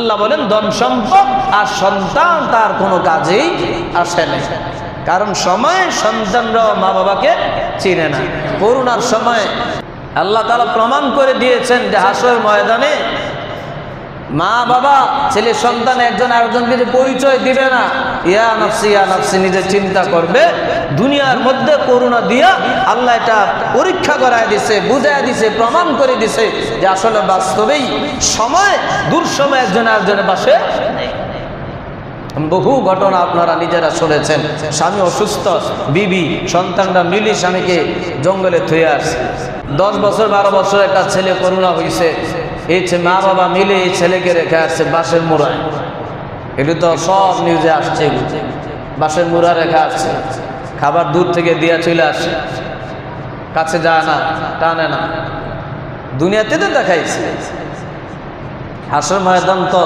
আল্লাহ বলেন ধন সম্পদ আর সন্তান তার কোনো কাজেই আসে না, কারণ সময় সন্তানরাও মা বাবাকে চিনে না। করোনার সময় আল্লাহ তাআলা প্রমাণ করে দিয়েছেন যে হাসর ময়দানে মা বাবা ছেলে সন্তান একজন আরেকজনকে যে পরিচয় দিবে না, ইয়া নাফসি নিজে চিন্তা করবে। দুনিয়ার মধ্যে করোনা দিয়া আল্লাহ এটা পরীক্ষা করায় দিছে, বুঝায় দিছে, প্রমাণ করে দিছে যে আসলে বাস্তবেই সময় দুঃসময় একজন আরেকজনের পাশে নেই। বহু ঘটনা আপনারা নিজেরা শুনেছেন। স্বামী অসুস্থ, বিবি সন্তানরা মিলি স্বামীকে জঙ্গলে থুয়ে আসছে। 10 বছর 12 বছর একটা ছেলে করোনা হয়েছে, এই মা বাবা মিলে এই ছেলেকে রেখে আসছে বাঁশের মুড়ায়। এটা তো সব নিউজে আসছে, বাঁশের মুড়া রেখে আসছে, খাবার দূর থেকে দিয়ে চলে আসে, কাছে যায় না, টানে না। দুনিয়াতে তো দেখাইছে। হাসর ময়দান তো